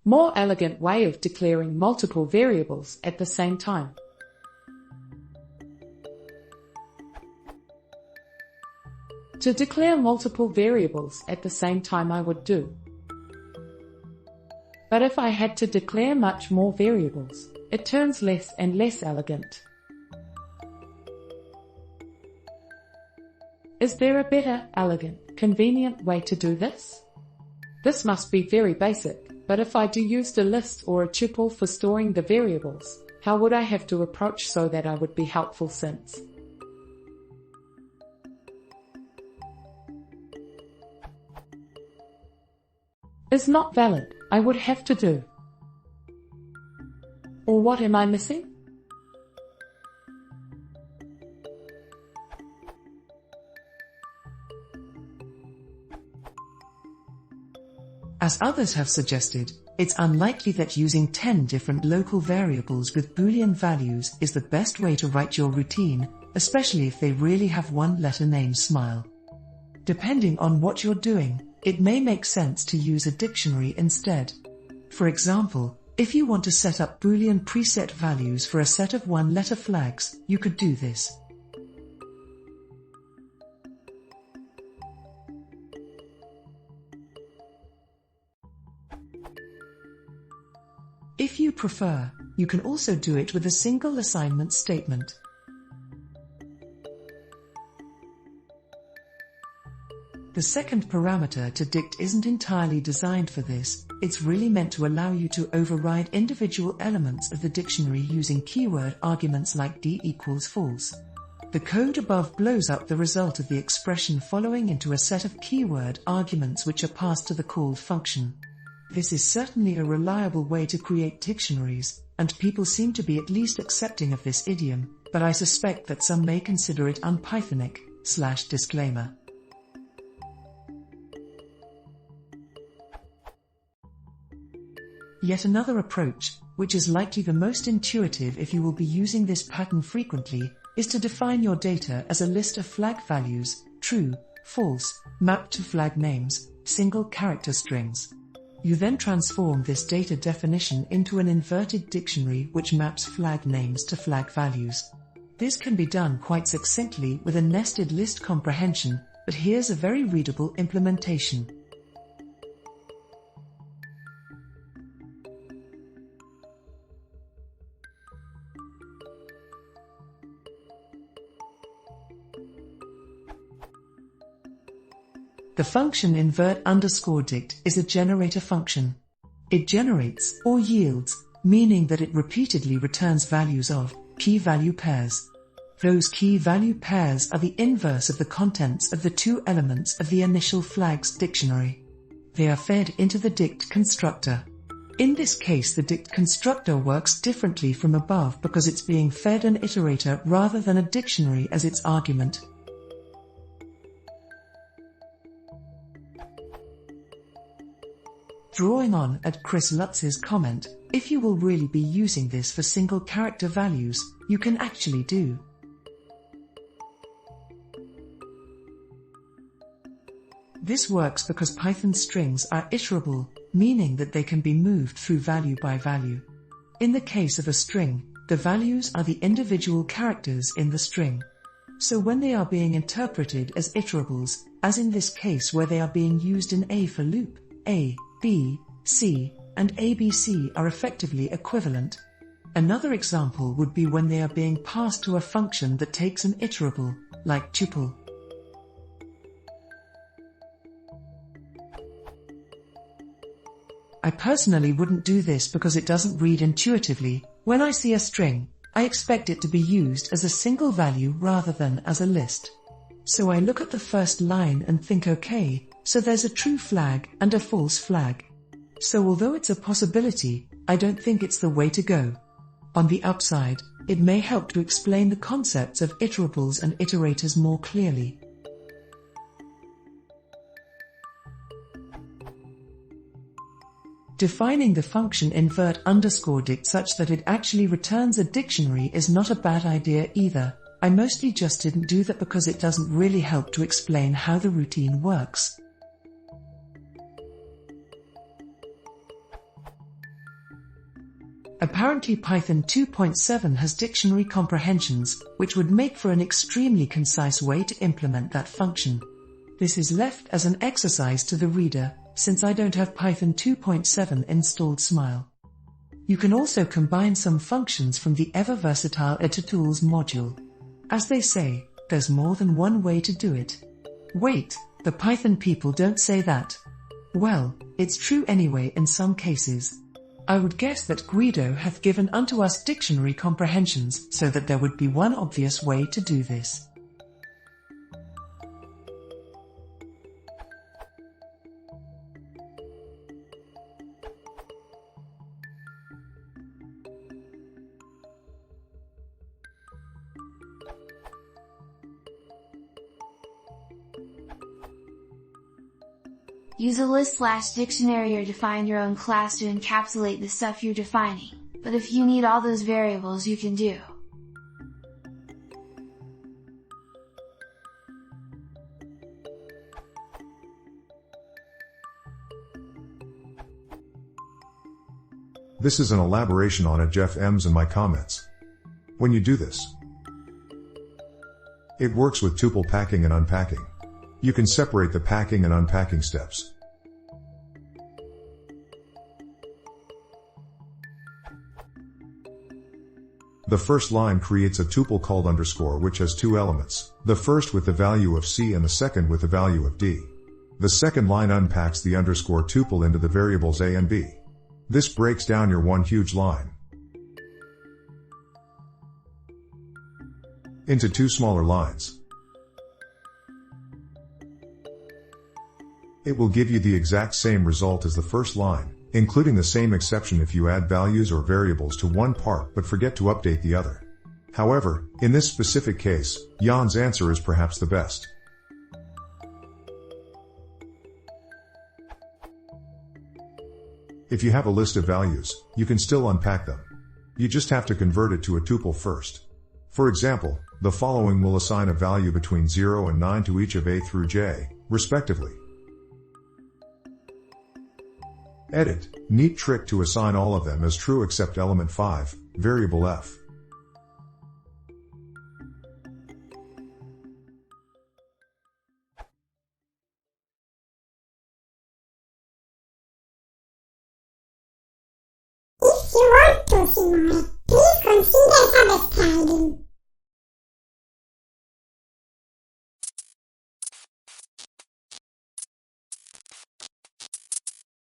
More elegant way of declaring multiple variables at the same time. To declare multiple variables at the same time I would do. But if I had to declare much more variables, it turns less and less elegant. Is there a better, elegant, convenient way to do this? This must be very basic, but if I do use a list or a tuple for storing the variables, how would I have to approach so that I would be helpful since is not valid, I would have to do. Or what am I missing? As others have suggested, it's unlikely that using 10 different local variables with Boolean values is the best way to write your routine, especially if they really have one letter name Smile. Depending on what you're doing, it may make sense to use a dictionary instead. For example, if you want to set up Boolean preset values for a set of one-letter flags, you could do this. If you prefer, you can also do it with a single assignment statement. The second parameter to dict isn't entirely designed for this, it's really meant to allow you to override individual elements of the dictionary using keyword arguments like d equals false. The code above blows up the result of the expression following into a set of keyword arguments which are passed to the called function. This is certainly a reliable way to create dictionaries, and people seem to be at least accepting of this idiom, but I suspect that some may consider it unPythonic, /disclaimer. Yet another approach, which is likely the most intuitive if you will be using this pattern frequently, is to define your data as a list of flag values, true, false, mapped to flag names, single character strings. You then transform this data definition into an inverted dictionary which maps flag names to flag values. This can be done quite succinctly with a nested list comprehension, but here's a very readable implementation. The function invert_dict is a generator function. It generates or yields, meaning that it repeatedly returns values of key-value pairs. Those key-value pairs are the inverse of the contents of the two elements of the initial flag's dictionary. They are fed into the dict constructor. In this case, the dict constructor works differently from above because it's being fed an iterator rather than a dictionary as its argument. Drawing on at Chris Lutz's comment, if you will really be using this for single character values, you can actually do. This works because Python strings are iterable, meaning that they can be moved through value by value. In the case of a string, the values are the individual characters in the string. So when they are being interpreted as iterables, as in this case where they are being used in A for loop, A, B, C, and ABC are effectively equivalent. Another example would be when they are being passed to a function that takes an iterable, like tuple. I personally wouldn't do this because it doesn't read intuitively. When I see a string, I expect it to be used as a single value rather than as a list. So I look at the first line and think, okay, so there's a true flag and a false flag. So although it's a possibility, I don't think it's the way to go. On the upside, it may help to explain the concepts of iterables and iterators more clearly. Defining the function invert_dict such that it actually returns a dictionary is not a bad idea either. I mostly just didn't do that because it doesn't really help to explain how the routine works. Apparently Python 2.7 has dictionary comprehensions, which would make for an extremely concise way to implement that function. This is left as an exercise to the reader, since I don't have Python 2.7 installed. Smile. You can also combine some functions from the ever-versatile EditorTools module. As they say, there's more than one way to do it. Wait, the Python people don't say that. Well, it's true anyway in some cases. I would guess that Guido hath given unto us dictionary comprehensions, so that there would be one obvious way to do this. Use a list/dictionary or define your own class to encapsulate the stuff you're defining, but if you need all those variables you can do. This is an elaboration on it, Jeff Ems and my comments. When you do this, it works with tuple packing and unpacking. You can separate the packing and unpacking steps. The first line creates a tuple called underscore which has two elements, the first with the value of C and the second with the value of D. The second line unpacks the underscore tuple into the variables A and B. This breaks down your one huge line into two smaller lines. It will give you the exact same result as the first line, including the same exception if you add values or variables to one part but forget to update the other. However, in this specific case, Jan's answer is perhaps the best. If you have a list of values, you can still unpack them. You just have to convert it to a tuple first. For example, the following will assign a value between 0 and 9 to each of A through J, respectively. Edit. Neat trick to assign all of them as true except element 5, variable f. If you want to see more, please consider subscribing.